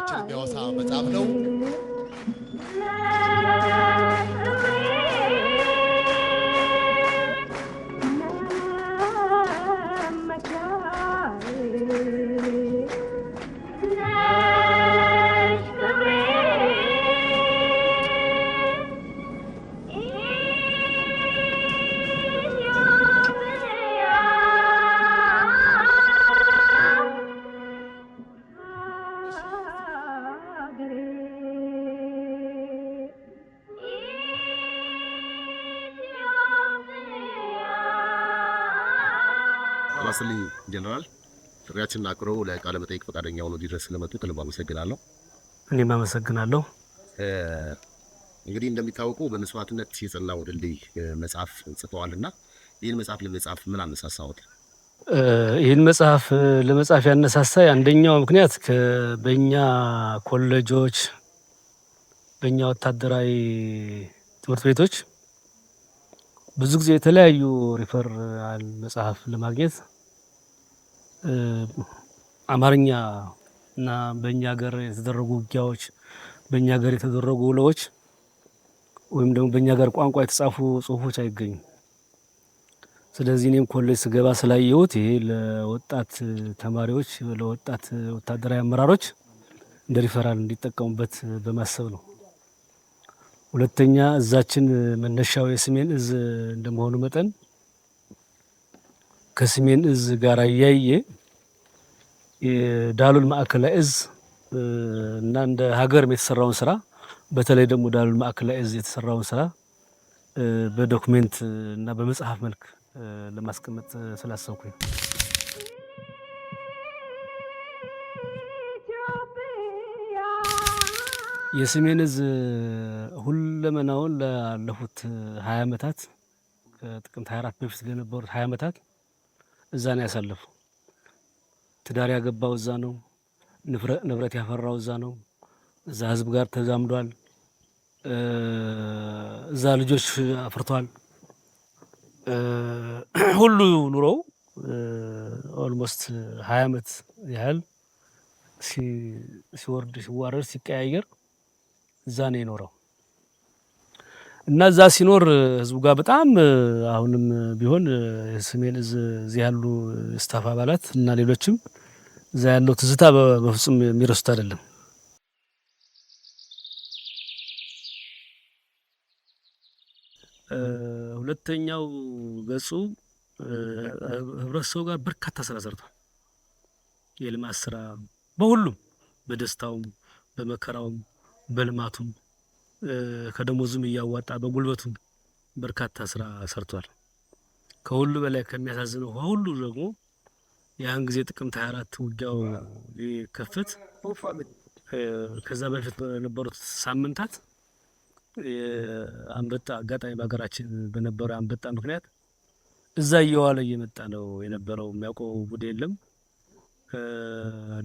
ታሪካችን የሚያወሳ መጽሐፍ ነው። አስሊ ጀነራል ጥሪያችንን አክብረው ለቃለ መጠይቅ ፈቃደኛ ሆነው ድረስ ስለመጡ ከልብ አመሰግናለሁ። እኔም አመሰግናለሁ። እንግዲህ እንደሚታወቀው በመስዋዕትነት የጸናው ድልድይ መጽሐፍ ጽፈዋልና ይህን መጽሐፍ ለመጻፍ ምን አነሳሳዎት? ይህን መጽሐፍ ለመጻፍ ያነሳሳይ አንደኛው ምክንያት በእኛ ኮሌጆች በእኛ ወታደራዊ ትምህርት ቤቶች ብዙ ጊዜ የተለያዩ ሪፈራል መጽሐፍ ለማግኘት አማርኛ እና በእኛ ሀገር የተደረጉ ውጊያዎች በእኛ ሀገር የተደረጉ ውሎች ወይም ደግሞ በእኛ ሀገር ቋንቋ የተጻፉ ጽሁፎች አይገኙም። ስለዚህ እኔም ኮሌጅ ስገባ ስላየሁት ይሄ ለወጣት ተማሪዎች ለወጣት ወታደራዊ አመራሮች እንደ ሪፈራል እንዲጠቀሙበት በማሰብ ነው። ሁለተኛ እዛችን መነሻው የሰሜን እዝ እንደመሆኑ መጠን ከሰሜን እዝ ጋር ያያየ የዳሉል ማዕከላዊ እዝ እና እንደ ሀገር የተሰራውን ስራ በተለይ ደግሞ ዳሉል ማዕከላዊ እዝ የተሰራውን ስራ በዶክሜንት እና በመጽሐፍ መልክ ለማስቀመጥ ስላሰብኩኝ የሰሜን እዝ ሁለመናውን ላለፉት 20 ዓመታት ከጥቅምት 24 በፊት ለነበሩት 20 ዓመታት እዛ ነው ያሳለፈው። ትዳር ያገባው እዛ ነው፣ ንብረት ያፈራው እዛ ነው፣ እዛ ህዝብ ጋር ተዛምዷል፣ እዛ ልጆች አፍርቷል። ሁሉ ኑሮው ኦልሞስት 20 ዓመት ያህል ሲወርድ ሲዋረድ ሲቀያየር እዛ ነው የኖረው እና እዛ ሲኖር ህዝቡ ጋር በጣም አሁንም ቢሆን የሰሜን እዝ እዚህ ያሉ ስታፍ አባላት እና ሌሎችም እዛ ያለው ትዝታ በፍጹም የሚረሱት አይደለም። ሁለተኛው ገጹ ህብረተሰቡ ጋር በርካታ ስራ ሰርቷል። የልማት ስራ በሁሉም በደስታውም በመከራውም በልማቱም ከደሞዙም እያዋጣ በጉልበቱም በርካታ ስራ ሰርቷል። ከሁሉ በላይ ከሚያሳዝነው ሁሉ ደግሞ ያን ጊዜ ጥቅምት 24 ውጊያው ሊከፈት ከዛ በፊት በነበሩት ሳምንታት አንበጣ አጋጣሚ በሀገራችን በነበረው አንበጣ ምክንያት እዛ እየዋለ እየመጣ ነው የነበረው። የሚያውቀው ጉድ የለም።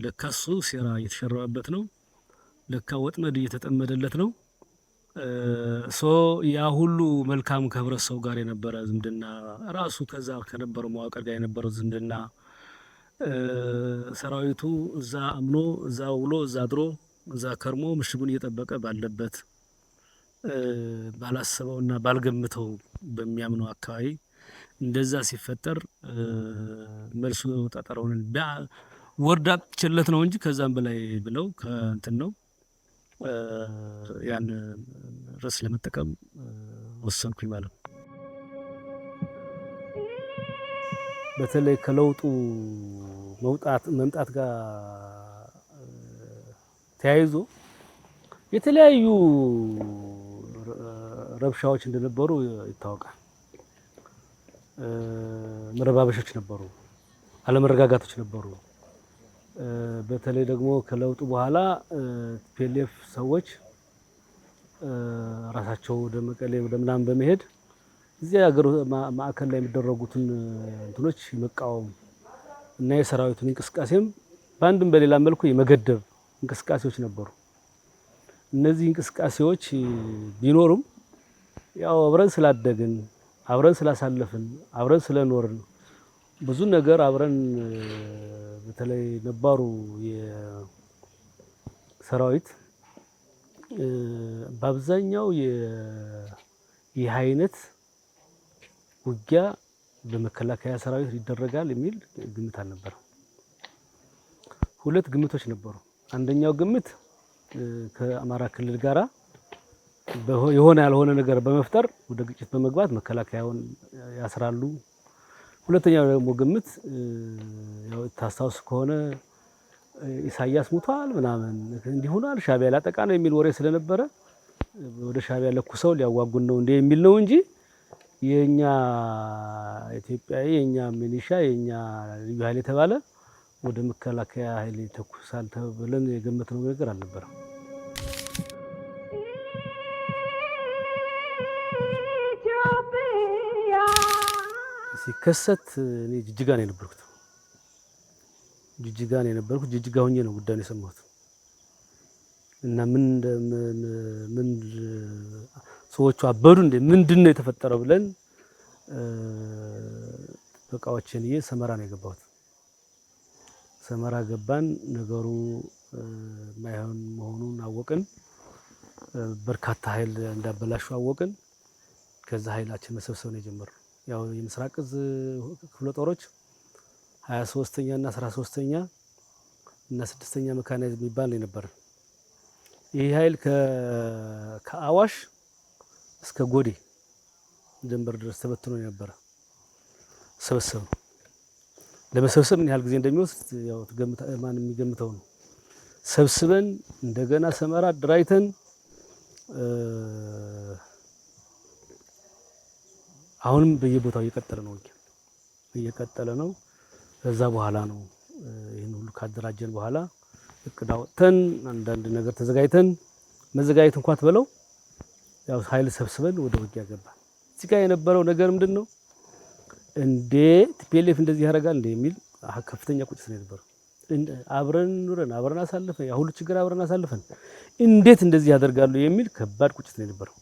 ለካሱ ሴራ እየተሸረበበት ነው። ለካ ወጥመድ እየተጠመደለት ነው። ያ ሁሉ መልካም ከህብረተሰቡ ጋር የነበረ ዝምድና ራሱ ከዛ ከነበረው መዋቅር ጋር የነበረው ዝምድና ሰራዊቱ እዛ አምኖ እዛ ውሎ እዛ አድሮ እዛ ከርሞ ምሽጉን እየጠበቀ ባለበት ባላሰበውና ባልገምተው በሚያምነው አካባቢ እንደዛ ሲፈጠር መልሱ ጠጠረውን ወርዳ ችለት ነው እንጂ ከዛም በላይ ብለው ከእንትን ነው ያን ርዕስ ለመጠቀም ወሰንኩኝ ማለት ነው። በተለይ ከለውጡ መምጣት ጋር ተያይዞ የተለያዩ ረብሻዎች እንደነበሩ ይታወቃል። መረባበሾች ነበሩ፣ አለመረጋጋቶች ነበሩ። በተለይ ደግሞ ከለውጡ በኋላ ፒኤልኤፍ ሰዎች ራሳቸው ወደ መቀሌ ወደ ምናምን በመሄድ እዚያ ሀገር ማዕከል ላይ የሚደረጉትን እንትኖች መቃወም እና የሰራዊቱን እንቅስቃሴም በአንድም በሌላ መልኩ የመገደብ እንቅስቃሴዎች ነበሩ። እነዚህ እንቅስቃሴዎች ቢኖሩም ያው አብረን ስላደግን አብረን ስላሳለፍን አብረን ስለኖርን ብዙ ነገር አብረን በተለይ ነባሩ ሰራዊት በአብዛኛው ይህ አይነት ውጊያ በመከላከያ ሰራዊት ይደረጋል የሚል ግምት አልነበረም። ሁለት ግምቶች ነበሩ። አንደኛው ግምት ከአማራ ክልል ጋራ የሆነ ያልሆነ ነገር በመፍጠር ወደ ግጭት በመግባት መከላከያውን ያስራሉ። ሁለተኛው ደግሞ ግምት ያው ታስታውስ ከሆነ ኢሳያስ ሙቷል ምናምን እንዲሆናል ሻዕቢያ ላጠቃ ነው የሚል ወሬ ስለነበረ ወደ ሻዕቢያ ለኩሰው ሊያዋጉን ነው እንደ የሚል ነው እንጂ የኛ ኢትዮጵያዊ የኛ ሚሊሻ የኛ ልዩ ኃይል የተባለ ወደ መከላከያ ኃይል ተኩሳል ተብለን የገመትነው ነገር አልነበረም። ሲከሰት እኔ ጅጅጋ ነው የነበርኩት። ጅጅጋ ሆኜ ነው ጉዳዩን የሰማሁት እና ምን ሰዎቹ አበዱ እንደ ምንድነው የተፈጠረው ብለን በቃዎችን ሰመራ ነው የገባሁት። ሰመራ ገባን። ነገሩ ማይሆን መሆኑን አወቅን። በርካታ ኃይል እንዳበላሹ አወቅን። ከዛ ኃይላችን መሰብሰብ ነው የጀመረው። ያው የምስራቅ እዝ ክፍለ ጦሮች 23ኛ እና 13ኛ እና 6ኛ መካናይዝድ የሚባል ነው ነበር። ይህ ኃይል ከአዋሽ እስከ ጎዴ ድንበር ድረስ ተበትኖ ነበር። ሰበሰብ ለመሰብሰብ ምን ያህል ጊዜ እንደሚወስድ ያው ማን የሚገምተው ነው። ሰብስበን እንደገና ሰመራ ድራይተን አሁንም በየቦታው እየቀጠለ ነው። ከዛ በኋላ ነው ይሄን ሁሉ ካደራጀን በኋላ እቅድ አውጥተን አንዳንድ ነገር ተዘጋጅተን መዘጋጀት እንኳን ተበለው ያው ኃይል ሰብስበን ወደ ውጊያ ገባን። እዚህ ጋር የነበረው ነገር ምንድነው? እንዴ ቲፒኤልኤፍ እንደዚህ ያደርጋል እንደ የሚል ከፍተኛ ቁጭት ነው የነበረው። አብረን ኑረን አብረን አሳልፈን ያ ሁሉ ችግር አብረን አሳልፈን እንዴት እንደዚህ ያደርጋሉ የሚል ከባድ ቁጭት ነው የነበረው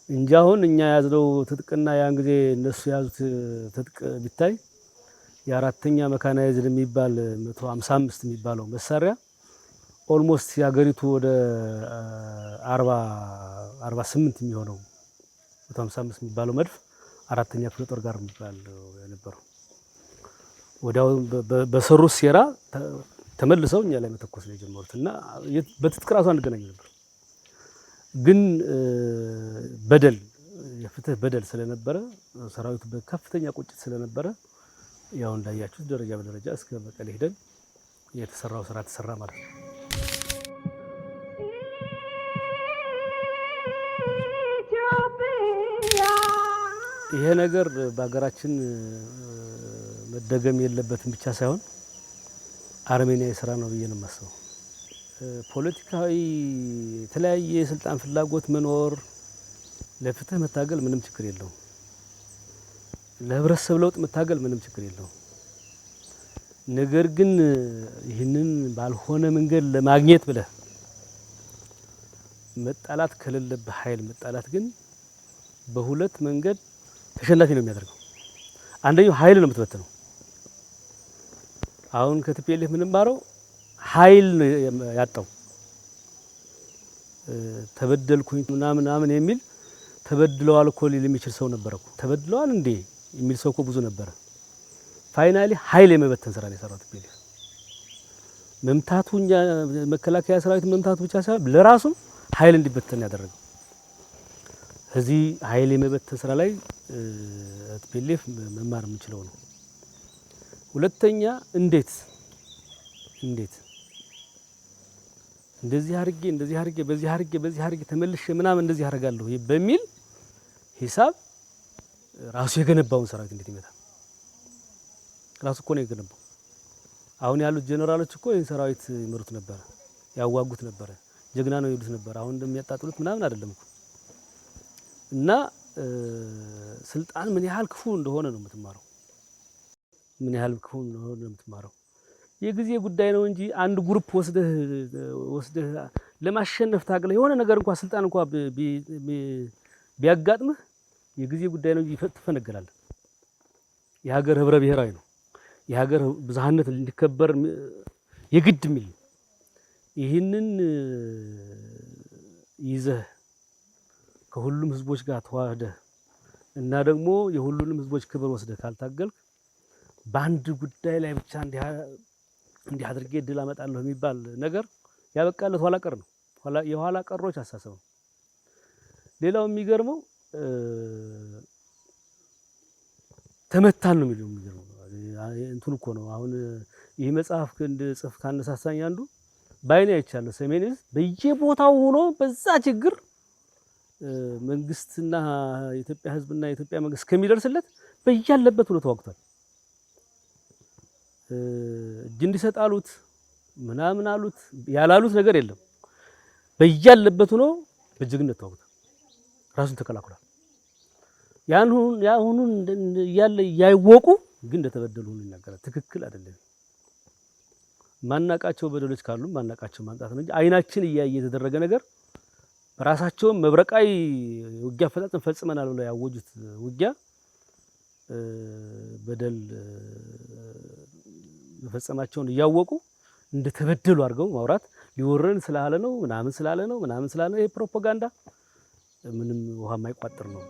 እንጂ አሁን እኛ ያዝነው ትጥቅና ያን ጊዜ እነሱ ያዙት ትጥቅ ቢታይ የአራተኛ መካናይዝድ የሚባል 155 የሚባለው መሳሪያ ኦልሞስት ያገሪቱ ወደ 48 የሚሆነው 155 የሚባለው መድፍ አራተኛ ክፍለ ጦር ጋር የሚባል የነበረው ወዲያው በሰሩት ሴራ ተመልሰው እኛ ላይ መተኮስ ነው የጀመሩት እና በትጥቅ ራሱ አንገናኝ ነበር። ግን በደል የፍትህ በደል ስለነበረ ሰራዊቱ በከፍተኛ ቁጭት ስለነበረ ያው እንዳያችሁት ደረጃ በደረጃ እስከ መቀሌ ሄደን የተሰራው ስራ ተሰራ ማለት ነው። ይሄ ነገር በሀገራችን መደገም የለበትም ብቻ ሳይሆን አርሜኒያዊ ስራ ነው ብዬ ነው የማስበው። ፖለቲካዊ የተለያየ የስልጣን ፍላጎት መኖር ለፍትህ መታገል ምንም ችግር የለውም። ለህብረተሰብ ለውጥ መታገል ምንም ችግር የለውም። ነገር ግን ይህንን ባልሆነ መንገድ ለማግኘት ብለህ መጣላት ከሌለብህ ኃይል መጣላት ግን በሁለት መንገድ ተሸናፊ ነው የሚያደርገው። አንደኛው ኃይል ነው የምትበትነው። አሁን ከቲፒኤልኤፍ የምንማረው ኃይል ያጣው ተበደልኩኝ ምናምን የሚል ተበድለዋል እኮ ሊል የሚችል ሰው ነበር እኮ ተበድለዋል እንዴ የሚል ሰው እኮ ብዙ ነበር። ፋይናሊ ኃይል የመበተን ስራ ነው የሰራው ቲፒኤልኤፍ። መምታቱኛ መከላከያ ሰራዊት መምታቱ ብቻ ሳይሆን ለራሱ ኃይል እንዲበተን ያደረገው። እዚህ ኃይል የመበተን ስራ ላይ ቲፒኤልኤፍ መማር የምንችለው ነው። ሁለተኛ እንዴት እንደዚህ አድርጌ በዚህ አድርጌ ተመልሼ ምናምን እንደዚህ አደርጋለሁ በሚል ሂሳብ ራሱ የገነባውን ሰራዊት እንዴት ይመታል? ራሱ እኮ ነው የገነባው። አሁን ያሉት ጄኔራሎች እኮ ይህን ሰራዊት ይመሩት ነበር፣ ያዋጉት ነበር፣ ጀግና ነው ይሉት ነበር። አሁን እንደሚያጣጥሉት ምናምን አይደለም እኮ። እና ስልጣን ምን ያህል ክፉ እንደሆነ ነው የምትማረው። የጊዜ ጉዳይ ነው እንጂ አንድ ግሩፕ ወስደህ ለማሸነፍ ታግለህ የሆነ ነገር እንኳን ስልጣን እንኳን ቢያጋጥምህ የጊዜ ጉዳይ ነው እንጂ ትፈነገላለህ። የሀገር ህብረ ብሔራዊ ነው። የሀገር ብዝሃነት እንዲከበር የግድ የሚል ይህንን ይዘህ ከሁሉም ህዝቦች ጋር ተዋህደህ እና ደግሞ የሁሉንም ህዝቦች ክብር ወስደህ ካልታገልክ በአንድ ጉዳይ ላይ ብቻ እንዲህ አድርጌ ድል አመጣለሁ የሚባል ነገር ያበቃለት ኋላ ቀር ነው። የኋላ ቀሮች አሳሰብ ነው። ሌላው የሚገርመው ተመታን ነው የሚገርመው እንትን እኮ ነው። አሁን ይህ መጽሐፍ ጽፍ ካነሳሳኝ አንዱ ባይኔ አይቻለሁ። ሰሜን ዕዝ በየቦታው ሆኖ በዛ ችግር መንግስትና የኢትዮጵያ ህዝብና የኢትዮጵያ መንግስት ከሚደርስለት በያለበት ሆኖ ተዋግቷል። እጅ እንዲሰጥ አሉት ምናምን አሉት ያላሉት ነገር የለም። በያለበት ሆኖ በጀግንነት ተዋግቷል። ራሱን ተከላክሏል። ያሁኑን ያለ ያይወቁ ግን እንደተበደሉ ሆኖ ይናገራል። ትክክል አይደለም። ማናቃቸው በደሎች ካሉ ማናቃቸው ማንጣት ነው እንጂ አይናችን እያየ የተደረገ ነገር ራሳቸው መብረቃዊ ውጊያ ፈጻጸም ፈጽመናል ብለው ያወጁት ውጊያ በደል መፈጸማቸውን እያወቁ እንደተበደሉ አድርገው ማውራት ሊወረን ስላለ ነው ምናምን ስላለ ነው። ይሄ ፕሮፓጋንዳ ምንም ውሃ የማይቋጥር ነው።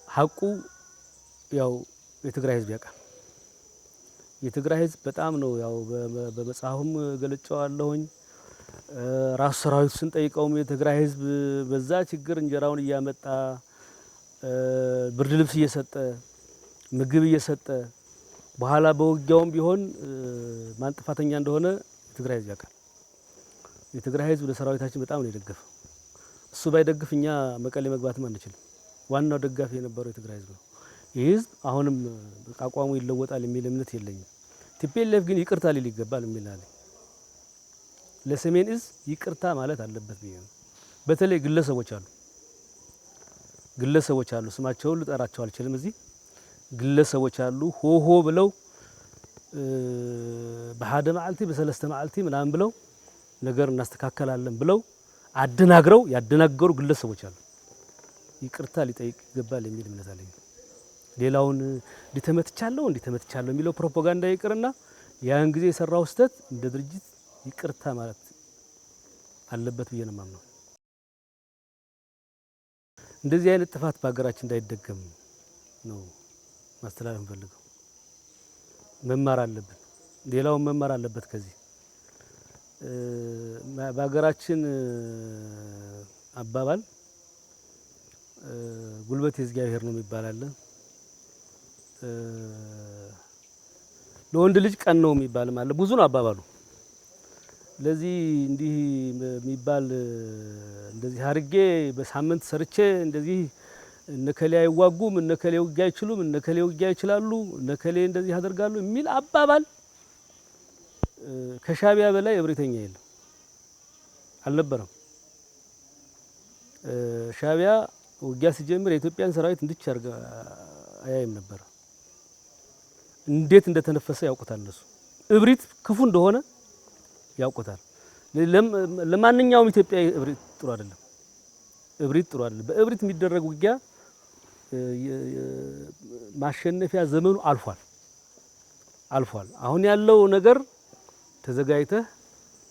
ሐቁ ያው የትግራይ ህዝብ ያውቃል። የትግራይ ህዝብ በጣም ነው ያው በመጽሐፉም ገልጫዋለሁኝ። ራሱ ሰራዊት ስንጠይቀውም የትግራይ ህዝብ በዛ ችግር እንጀራውን እያመጣ ብርድ ልብስ እየሰጠ ምግብ እየሰጠ በኋላ በውጊያውም ቢሆን ማን ጥፋተኛ እንደሆነ የትግራይ ህዝብ ያውቃል። የትግራይ ህዝብ ለሰራዊታችን በጣም ነው የደገፈው። እሱ ባይደግፍ እኛ መቀሌ መግባትም አንችልም። ዋናው ደጋፊ የነበረው የትግራይ ህዝብ ነው። ይህ ህዝብ አሁንም አቋሙ ይለወጣል የሚል እምነት የለኝም። ቲፒኤልኤፍ ግን ይቅርታ ሊል ይገባል የሚል አለ። ለሰሜን ዕዝ ይቅርታ ማለት አለበት ብዬ ነው። በተለይ ግለሰቦች አሉ ስማቸውን ልጠራቸው አልችልም። እዚህ ግለሰቦች አሉ ሆሆ ብለው በሃደ መዓልቲ በሰለስተ መዓልቲ ምናምን ብለው ነገር እናስተካከላለን ብለው አደናግረው ያደናገሩ ግለሰቦች አሉ። ይቅርታ ሊጠይቅ ይገባል የሚል እምነት አለኝ። ሌላውን እንዲተመትቻለሁ የሚለው ፕሮፓጋንዳ ይቅርና ያን ጊዜ የሰራው ስህተት እንደ ድርጅት ይቅርታ ማለት አለበት ብዬ ነው የማምነው። እንደዚህ አይነት ጥፋት በሀገራችን እንዳይደገም ነው ማስተላለፍ እንፈልገው። መማር አለብን። ሌላውን መማር አለበት። ከዚህ በሀገራችን አባባል ጉልበት የእግዚአብሔር ነው የሚባል አለ። ለወንድ ልጅ ቀን ነው የሚባል ማለት ብዙ ነው አባባሉ። ለዚህ እንዲህ የሚባል እንደዚህ አርጌ በሳምንት ሰርቼ እንደዚህ እነከሌ አይዋጉም፣ እነከሌ ውጊያ አይችሉም፣ እነከሌ ውጊያ ይችላሉ፣ እነከሌ እንደዚህ ያደርጋሉ የሚል አባባል ከሻቢያ በላይ እብሪተኛ የለም አልነበረም። ሻቢያ ውጊያ ሲጀምር የኢትዮጵያን ሰራዊት እንድቻርጋ አያይም ነበር። እንዴት እንደተነፈሰ ያውቁታል። እነሱ እብሪት ክፉ እንደሆነ ያውቁታል። ለማንኛውም ኢትዮጵያዊ እብሪት ጥሩ አይደለም። በእብሪት የሚደረግ ውጊያ ማሸነፊያ ዘመኑ አልፏል። አሁን ያለው ነገር ተዘጋጅተህ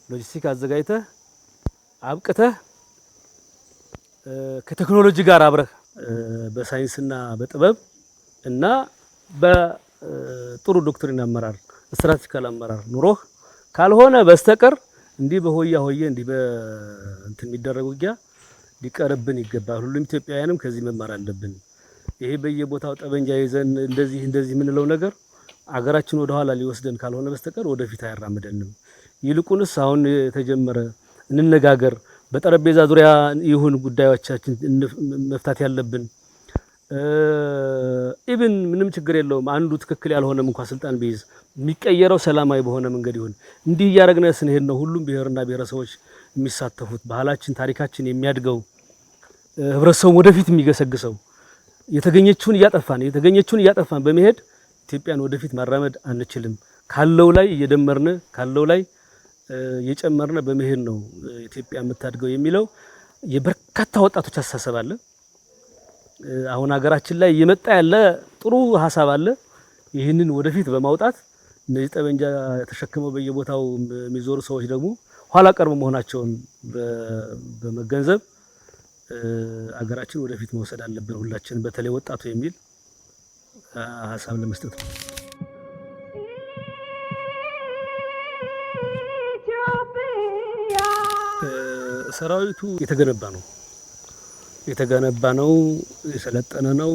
ሎጂስቲክ አዘጋጅተህ አብቅተህ ከቴክኖሎጂ ጋር አብረህ በሳይንስና በጥበብ እና በጥሩ ዶክትሪን አመራር ስትራቴጂካል አመራር ኑሮህ ካልሆነ በስተቀር እንዲህ በሆያ ሆየ እንዲህ በእንትን የሚደረግ ውጊያ ሊቀርብን ይገባል። ሁሉም ኢትዮጵያውያንም ከዚህ መማር አለብን። ይሄ በየቦታው ጠበንጃ ይዘን እንደዚህ የምንለው ነገር አገራችን ወደ ኋላ ሊወስደን ካልሆነ በስተቀር ወደፊት አያራምደንም። ይልቁንስ አሁን የተጀመረ እንነጋገር፣ በጠረጴዛ ዙሪያ ይሁን ጉዳዮቻችን መፍታት ያለብን። ኢብን ምንም ችግር የለውም አንዱ ትክክል ያልሆነም እንኳን ስልጣን ቢይዝ የሚቀየረው ሰላማዊ በሆነ መንገድ ይሁን። እንዲህ እያደረግን ስንሄድ ነው ሁሉም ብሔርና ብሔረሰቦች የሚሳተፉት፣ ባህላችን ታሪካችን የሚያድገው፣ ህብረተሰቡ ወደፊት የሚገሰግሰው። የተገኘችውን እያጠፋን በመሄድ ኢትዮጵያን ወደፊት ማራመድ አንችልም። ካለው ላይ እየደመርን ካለው ላይ እየጨመርን በመሄድ ነው ኢትዮጵያ የምታድገው የሚለው የበርካታ ወጣቶች አስተሳሰብ አለ። አሁን ሀገራችን ላይ እየመጣ ያለ ጥሩ ሀሳብ አለ። ይህንን ወደፊት በማውጣት እነዚህ ጠመንጃ ተሸክመው በየቦታው የሚዞሩ ሰዎች ደግሞ ኋላ ቀር መሆናቸውን በመገንዘብ አገራችን ወደፊት መውሰድ አለብን ሁላችን፣ በተለይ ወጣቱ የሚል ሀሳብ ለመስጠት ነው። ሰራዊቱ የተገነባ ነው፣ የሰለጠነ ነው፣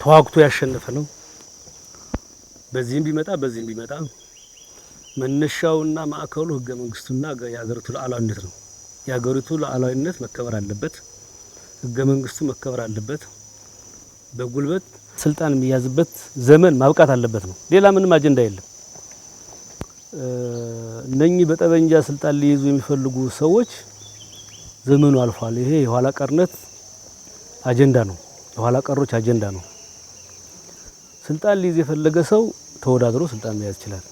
ተዋግቶ ያሸነፈ ነው። በዚህም ቢመጣ መነሻውና ማዕከሉ ህገ መንግስቱና የሀገሪቱ ሉዓላዊነት ነው። የሀገሪቱ ሉዓላዊነት መከበር አለበት። ህገ መንግስቱ መከበር አለበት። በጉልበት ስልጣን የሚያዝበት ዘመን ማብቃት አለበት ነው። ሌላ ምንም አጀንዳ የለም። እነኚህ በጠመንጃ ስልጣን ሊይዙ የሚፈልጉ ሰዎች ዘመኑ አልፏል። ይሄ የኋላ ቀርነት አጀንዳ ነው። የኋላ ቀሮች አጀንዳ ነው። ስልጣን ሊይዝ የፈለገ ሰው ተወዳድሮ ስልጣን መያዝ ይችላል።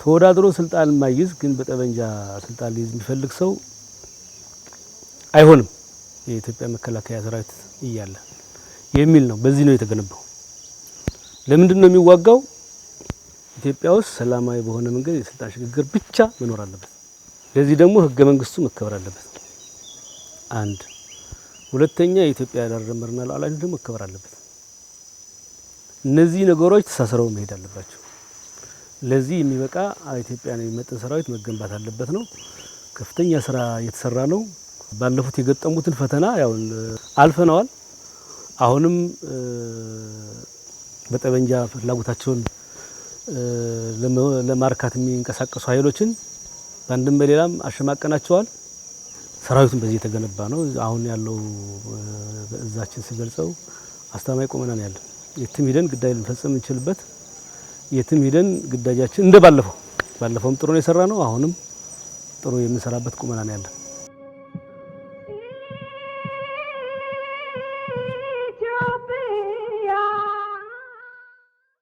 ተወዳድሮ ስልጣን ማይዝ ግን በጠመንጃ ስልጣን ሊይዝ የሚፈልግ ሰው አይሆንም። የኢትዮጵያ መከላከያ ሰራዊት እያለ የሚል ነው። በዚህ ነው የተገነባው። ለምንድን ነው የሚዋጋው? ኢትዮጵያ ውስጥ ሰላማዊ በሆነ መንገድ የስልጣን ሽግግር ብቻ መኖር አለበት። ለዚህ ደግሞ ህገ መንግስቱ መከበር አለበት። አንድ ሁለተኛ የኢትዮጵያ ዳር ድንበርና ሉዓላዊነት ደግሞ መከበር አለበት። እነዚህ ነገሮች ተሳስረው መሄድ አለባቸው። ለዚህ የሚበቃ ኢትዮጵያን የሚመጥን ሰራዊት መገንባት አለበት ነው። ከፍተኛ ስራ እየተሰራ ነው። ባለፉት የገጠሙትን ፈተና ያው አልፈነዋል። አሁንም በጠመንጃ ፍላጎታቸውን ለማርካት የሚንቀሳቀሱ ኃይሎችን በአንድም በሌላም አሸማቀናቸዋል። ሰራዊቱን በዚህ የተገነባ ነው። አሁን ያለው እዛችን ሲገልጸው አስተማማኝ ቁመና ነው ያለን። የትም ሄደን ግዳጅ ልንፈጽም እንችልበት፣ የትም ሄደን ግዳጃችን እንደባለፈውም ጥሩ ነው የሰራ ነው። አሁንም ጥሩ የምንሰራበት ቁመና ነው ያለን።